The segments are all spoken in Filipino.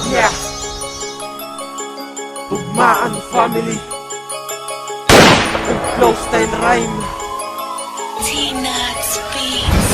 Yeah. Tugmaan family. Close time rhyme. T-Nuts Beats.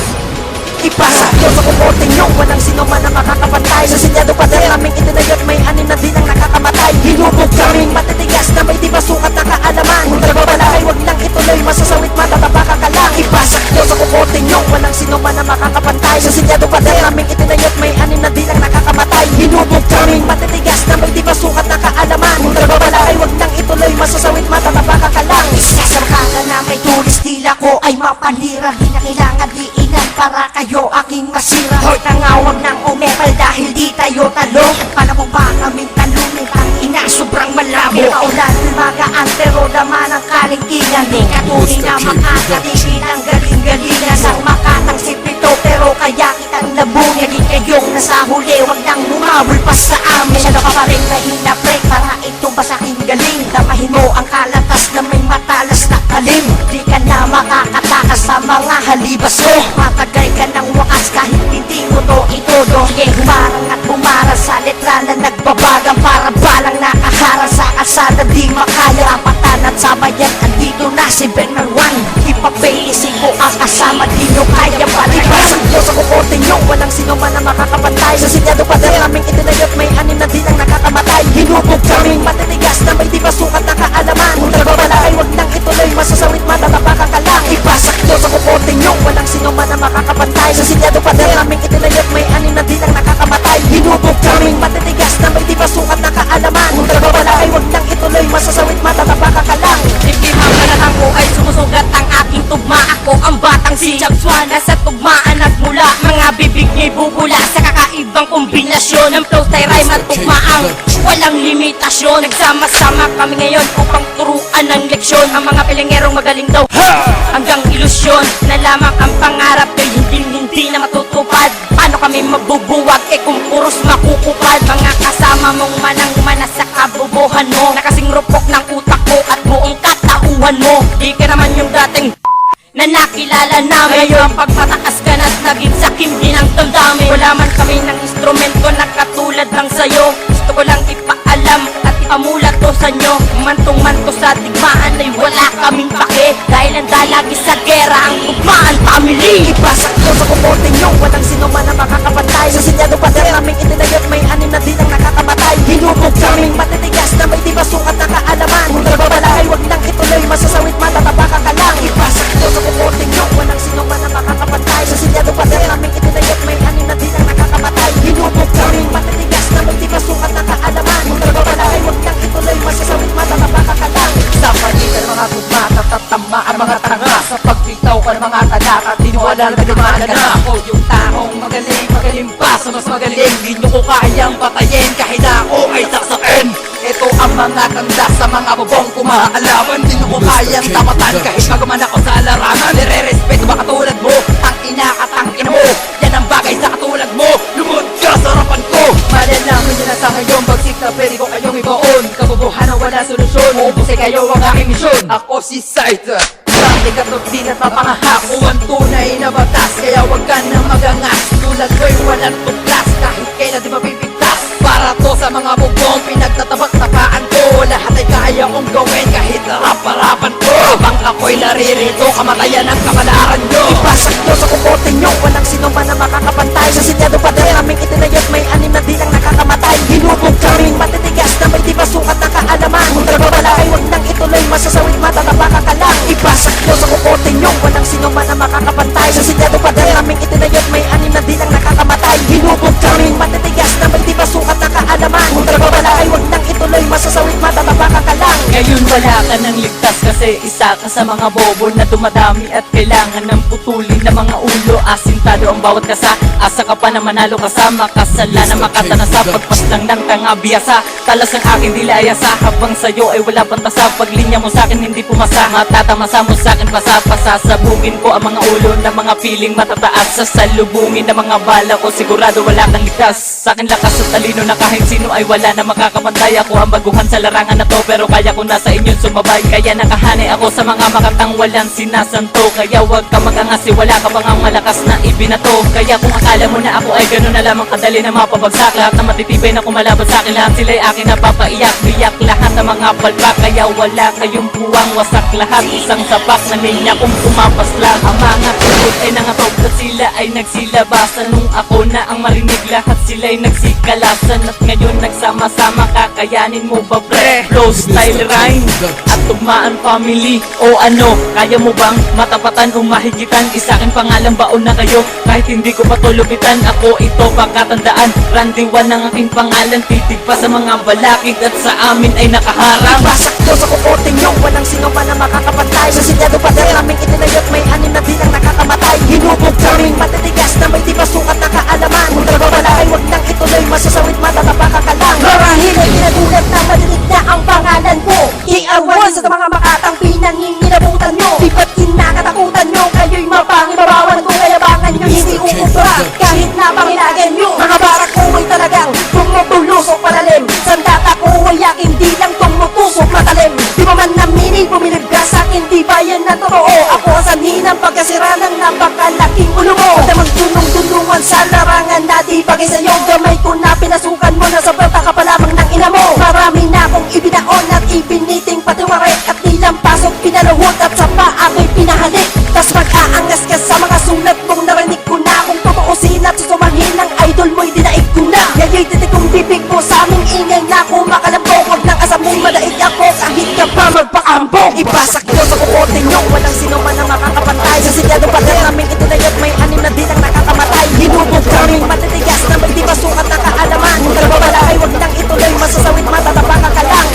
Ipasa Diyos sa kuporte nyo, walang sino man ang makakapantay. Sa sinyado pa dahil aming itinayot, may anim na din ang nakakamatay. Hinubog kaming matitigas na may di masukat na kaalaman. Kung nagbabalakay, wag nang ituloy, masasawit matatapaka ka lang. Ipasa Diyos sa kuporte nyo, walang sino man ang makakapantay. Sa sinyado pa dahil aming itinayot, may anim na din ang nakakamatay. Hinubog kaming matitigas na may di masukat na kaalaman. Kung nagbabalakay, wag nang ituloy, masasawit matatapaka ka lang. Isasarkada na may tulis, tila ko ay mapanira. Di na kailangan diinan para kayo aking masira. Hoy, tangawag ng umepal dahil di tayo talo. Paano mo ba kaming talunin? Ang ina, sobrang malabo. Paulan, magaan, pero laman ang kaligtigan. Di katuloy na makakatigil ang galing-galingan. Ang makatang si Pito, pero kaya kitang labunin. Di kayong nasa huli, wag nang humabol pa sa amin. Masyado ka pa rin mahina, pre, para ito basaking galing. Damahin mo ang kalatas na may matalas na kalim. Di ka na makakatakas sa mga halibas ko. Matagay ka ng wakas kahit hindi mo to itodo. Sige, humarang at bumarang sa letra na nagbabagang. Para balang nakahara sa asada, di makaya apatan at sabayan. Andito na si Benarwan, ipapaisip ko ang kasama, di nyo kaya palayan. Sa Diyos sa kukorte nyo, walang sino man ang makakapantay. Sa sinyado pa dahil aming itinayot, may anim na din ang nakakamatay. Hinubog kaming matitigas na may di masukat na kaalaman. Kung nagbabalakay, wag nang ituloy, masasawit matatapaka ka lang. Ipasak Diyos sa kukorte nyo, walang sino man ang makakapantay. Sa sinyado pa dahil aming itinayot, may anim na din ang nakakamatay. Hinubog kaming matitigas na may di masukat na kaalaman. Kung nagbabalakay, wag nang ituloy, masasawit matatapaka ka lang. Hindi mamalatang ko ay sumusugat ang aking tugma. Ako ang batang si Jabswana sa tugmaan nagmula. Mga bibig ni'y bubula sa kakaibang kombinasyon ng flow, style, rhyme at tugmaang walang limitasyon. Nagsama-sama kami ngayon upang turuan ng leksyon. Ang mga pilingerong magaling daw hanggang ilusyon na lamang ang pangarap ay hindi na matutupad. Paano kami mabubuwag kung puros makukupad? Mga kasama mong manang-mana sa kabubuhan mo, nakasing rupok ng utak mo at buong katauhan mo. Di ka naman yung dating na nakilala namin. Ngayon pagpatakas ka na't naging sakim din ang damdamin. Wala man kami ng instrumento na katulad ng sayo. Gusto ko lang ipaalam at ipamulat to sa nyo. Mantong-manto sa digmaan ay wala kaming pake. Dahil ang dalagi sa gera ang tugmaan family. Ipasak Diyos sa kukorte nyo, walang sino man ang makakapantay. Sa sinyado pa dahil aming itinayot, may anim na din ang nakakamatay. Hinubog kaming matitigas na may di masukat na kaalaman. Kung nagbabalakay, wag nang ituloy, masasawit matatapaka ka lang. Ipasak Diyos sa kukorte nyo, walang sino man ang makakapantay. Sa sinyado pa dahil aming itinayot, may anim na din ang nakakamatay. Hinubog kaming matitigas na may di masukat na kaalaman. Kung nagbabalakay, wag nang ituloy, masasawit matatapaka ka lang. Sa pagitan ng mga tugma, tatatama ang mga tanga. Sa pagbitaw ka ng mga talata, tiniwala na gumana na. Ako yung taong magaling, magaling pa sa mas magaling. Di nyo ko kayang patayin kahit na ako ay saksakin. Ito ang mga tanda sa mga bubong kumaalaman. Di nyo ko kayang tapatan kahit magaman ako sa larangan. Nire-respeto ba katulad mo? Ang inakatangkin mo, yan ang bagay sa katulad mo. Lumod ka sa harapan ko. Malalaman nyo na sa ngayong bagsik na pwede ko kayong ibaon. Kabubuhan na wala solusyon, uubusin kayo ang aking misyon. Ako si Sight, dati katot di napapangahak. Ang tunay na batas, kaya wag ka na magangas. Tulad ko'y walang tuklas, kahit kailan di mapipigtas. Para to sa mga bubong, pinagtatabak-takaan ko. Lahat ay kaya kong gawin kahit harap-harapan ko. Habang ako'y naririto, kamatayan ang kamalaran nyo. Ipasak Diyos sa kukorte nyo, walang sino man ang makakapantay. Sa sinyado pa dahil aming itinayot, may anim na din ang nakakamatay. Hinubog kaming matitigas na may di masukat na kaalaman. Kung nagbabalakay, wag nang ituloy, masasawit matatapaka ka lang. Ipasak Diyos sa kukorte nyo, walang sino man ang makakapantay. Sa sinyado pa dahil aming itinayot, may anim na din ang nakakamatay. Hinubog kaming matitigas na may di masukat na kaalaman. Kung nagbabalakay, wag nang ituloy, masasawit matatapaka ka lang. Ngayon wala ka nang ligtas kasi isa ka sa mga bobo na dumadami at kailangan ng putulin na mga ulo. Asintado ang bawat kasa, asa ka pa na manalo ka sa makasala na makatana sa pagpaslang ng tanga biyasa. Talas ng aking dilayasa habang sa'yo ay wala pang tasa. Paglinya mo sa'kin hindi pumasa, matatamasa mo sa'kin pasa-pasa. Sabugin ko ang mga ulo na mga piling matataas. Sasalubungin ng mga bala ko sigurado wala kang ligtas. Sa'kin lakas at talino na kahit sino ay wala na makakapantay. Ako ang baguhan sa larangan na to pero kaya ko na sa inyong sumabay. Kaya nakahanap nasanay ako sa mga makatang walang sinasanto. Kaya wag ka magangasi, wala ka bang ang malakas na ibinato. Kaya kung akala mo na ako ay gano'n na lamang kadali na mapabagsak, lahat na matitibay na kumalaban sa akin, lahat sila'y akin na papaiyak. Biyak lahat ng mga palpak, kaya wala kayong puwang, wasak lahat. Isang sapak na niya kung tumapas lang. Ang mga tulog ay nangatog at sila ay nagsilabasan. Nung ako na ang marinig, lahat sila'y nagsikalasan. At ngayon nagsama-sama, kakayanin mo ba pre? Flow, style, rhyme at tugmaan family. O ano, kaya mo bang matapatan o mahigitan? Isaking pangalan baon na kayo, kahit hindi ko patulubitan. Ako ito pagkatandaan, Randy Juan ang aking pangalan. Titig pa sa mga balakid at sa amin ay nakaharang. Ibasak ko sa kukoting yung walang sino man na makakapantay. Sa sinyado pa din naming itinayot, may anim na din ang nakakamatay. Hinubog kaming matitigas na may di masukat na kaalaman. Kung nagbabalakay, wag nang ituloy, masasawit matatapaka ka lang. Marahil ay pinagulat na madinig na ang pangalan ko. I-award sa mga makatang pinanginginabutan nyo. Di ba't kinakatakutan nyo? Kayo'y mapangibabawan kung kayabangan nyo hindi ukubra. Kahit napangilagan nyo, mga barak ko ay talagang tumutulusok palalim. Sandata ko ay aking di lang tumutusok matalim. Di ba man namini, bumilib ka sa'kin, di ba yan na totoo? Ako ang sanhi ng pagkasira ng napakalaking ulo mo. Damang tulong-tulungan sa larangan na di bagay sa'yo. Gamay ko na pinasukan mo na sa bata ka pa lamang ng ina mo. Marami na akong ibinaon at ibiniting patiwarik. At nilang pasok pinaluhod at sa paa ako'y pinahalik. Tas mag-aangas ka sa mga sulat mong narinig ko na. Kung tutuusin at susumahin ng idol mo'y dinaig ko na. Ngayon titik kong bibig mo sa aming ingay na kumakalambok. Huwag nang asam mong madaig ako kahit ka pa magpaambok. Ibasak ko sa kukoting nyo, walang sino man na makakapantay. Sa sinyado pa din naming itinayot, may anim na din ang nakakamatay. Hinubog kaming matitigas na may di masukat na kaalaman. Kung nagbabalakay, wag nang ituloy, masasawit matatapaka ka lang.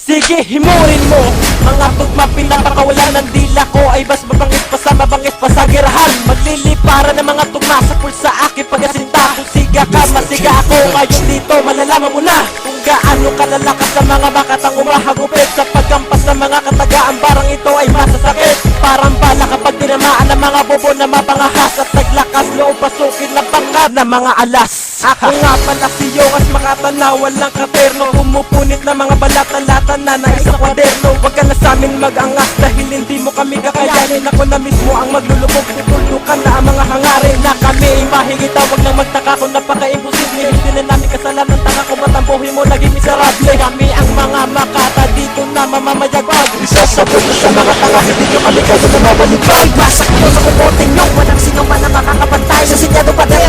Sige, himurin mo mga tugma, pinapakawalan ng dila ko ay bas mabangis pa sa girahan. Maglilipara ng mga tugma sa pulsa aking pagasinta. Kung siga ka, masiga ako. Ngayon dito, malalaman mo na kung gaano kalalakas sa mga bakatang umahagupit. Sa pagkampas ng mga katagaan, parang ito ay masasakit. Parang bala kapag tinamaan ng mga bobo na mapangahas. At naglakas loob pasukin ng pangab na mga alas. Ako nga pala si Yokas makatanaw, walang katerno. Pumupunit na mga balat na lata na isang kwaderno. Huwag ka na sa amin mag-angas dahil hindi mo kami kakayanin. Ako na mismo ang maglulubog, tutulukan na ang mga hangarin na kami mahigita. Huwag nang magtaka kung napaka-imposible. Hindi na namin kasalanan, tanga ko matampuhin mo naging miserable. Kami ang mga makata dito na mamamayagpag. Isasabot na sa mga tanga, hindi nyo kami kaso na mabaliktad. Ibasak ko sa kukoting nyo, walang sino man na makakapantay. Sa sinyado pa din